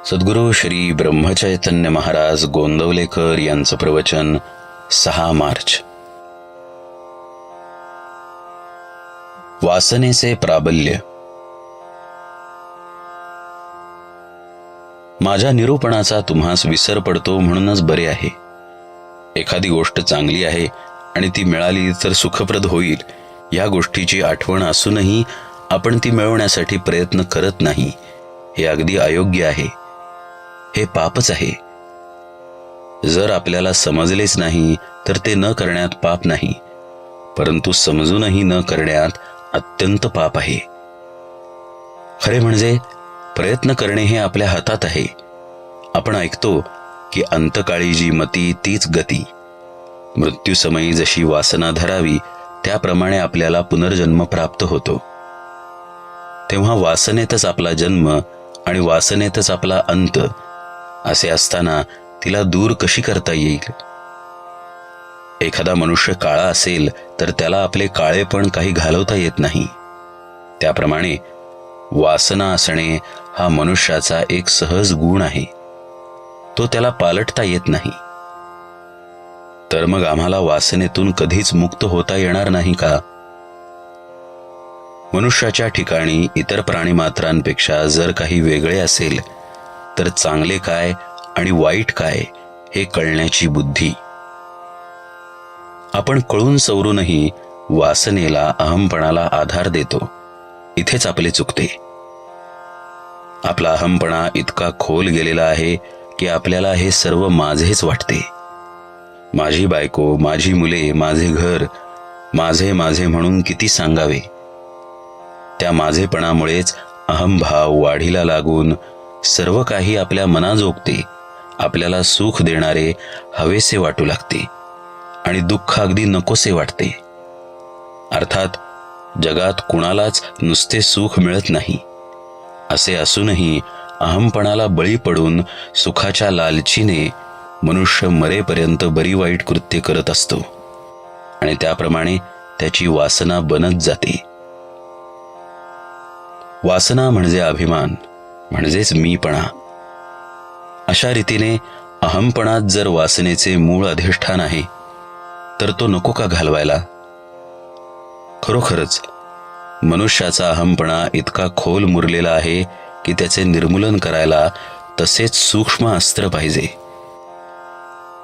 सद्गुरू श्री ब्रह्मचैतन्य महाराज गोंदवलेकर यांचं प्रवचन 6 मार्च. वासनेचे प्राबल्य. माझ्या निरूपणाचा तुम्हास विसर पडतो म्हणूनच बरे आहे. एखादी गोष्ट चांगली आहे आणि ती मिळाली तर सुखप्रद होईल या गोष्टीची आठवण असूनही आपण ती मिळवण्यासाठी प्रयत्न करत नाही, हे अगदी अयोग्य आहे. हे पापच आहे. जर आपल्याला समजलेच नाही तर ते न करण्यात पाप नाही, परंतु समजूनही न करण्यात अत्यंत पाप आहे. खरे म्हणजे प्रयत्न करणे हे आपल्या हातात आहे. आपण ऐकतो की अंतकाळी जी मती तीच गती. मृत्यूसमयी जशी वासना धरावी त्याप्रमाणे आपल्याला पुनर्जन्म प्राप्त होतो. तेव्हा वासनेतच आपला जन्म आणि वासनेतच आपला अंत असे असताना तिला दूर कशी करता येईल? एखादा मनुष्य काळा असेल तर त्याला आपले काळेपण काही घालवता येत नाही. त्याप्रमाणे वासना असणे हा मनुष्याचा एक सहज गुण आहे. तो त्याला पालटता येत नाही. तर मग आम्हाला वासनेतून कधीच मुक्त होता येणार नाही का? मनुष्याच्या ठिकाणी इतर प्राणीमात्रांपेक्षा जर काही वेगळे असेल तर चांगले काय आणि वाईट काय हे कळण्याची बुद्धी. आपण कळून सवरूनही वासनेला, अहंपणाला आधार देतो. इथेच आपले चुकते. आपला अहंपणा इतका खोल गेलेला आहे की आपल्याला हे सर्व माझेच वाटते. माझी बायको, माझी मुले, माझे घर, माझे माझे म्हणून किती सांगावे. त्या माझेपणामुळेच अहंभाव वाढीला लागून सर्व काही आपल्या मनाजोगते, आपल्याला सुख देणारे हवेसे वाटू लागते आणि दुःख अगदी नकोसे वाटते. अर्थात जगात कुणालाच नुसते सुख मिळत नाही. असे असूनही अहंपणाला बळी पडून सुखाच्या लालचीने मनुष्य मरेपर्यंत बरी वाईट कृत्ये करत असतो आणि त्याप्रमाणे त्याची वासना बनत जाते. वासना म्हणजे अभिमान, म्हणजेच मीपणा. अशा रीतीने अहंपणात जर वासनेचे मूळ अधिष्ठान आहे तर तो नको का घालवायला? खरोखरच मनुष्याचा अहंपणा इतका खोल मुरलेला आहे की त्याचे निर्मूलन करायला तसेच सूक्ष्म अस्त्र पाहिजे.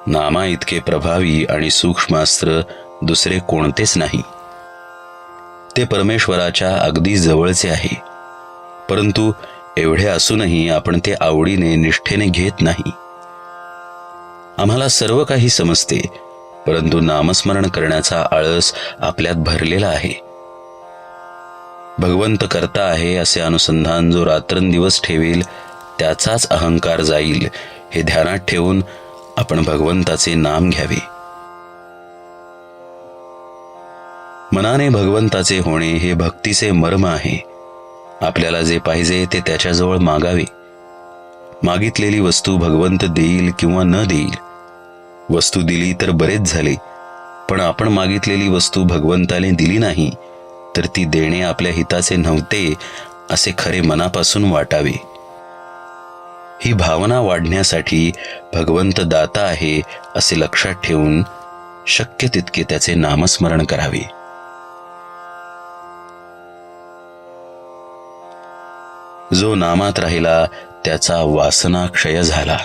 नामा इतके प्रभावी आणि सूक्ष्म अस्त्र दुसरे कोणतेच नाही. ते परमेश्वराच्या अगदी जवळचे आहे, परंतु एवढे असूनही आपण ते आवडीने, निष्ठेने घेत नाही. आम्हाला सर्व काही समजते, परंतु नामस्मरण करण्याचा आळस आपल्यात भरलेला आहे. भगवंत करता आहे असे अनुसंधान जो रात्रंदिवस ठेवेल त्याचाच अहंकार जाईल, हे ध्यानात ठेवून आपण भगवंताचे नाम घ्यावे. मनाने भगवंताचे होणे हे भक्तीचे मर्म आहे. आपल्याला जे पाहिजे ते त्याच्याजवळ मागावे. मागितलेली वस्तू भगवंत देईल किंवा न देईल. वस्तू दिली तर बरेच झाले, पण आपण मागितलेली वस्तू भगवंताने दिली नाही तर ती देणे आपल्या हिताचे नव्हते असे खरे मनापासून वाटावे. ही भावना वाढण्यासाठी भगवंत दाता आहे असे लक्षात ठेवून शक्य तितके त्याचे नामस्मरण करावे. जो नामात राहिला त्याचा वासना क्षय झाला.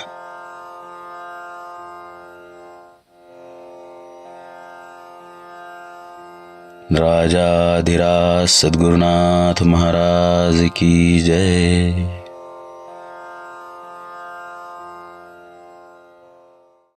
राजाधिराज सद्गुरुनाथ महाराज की जय.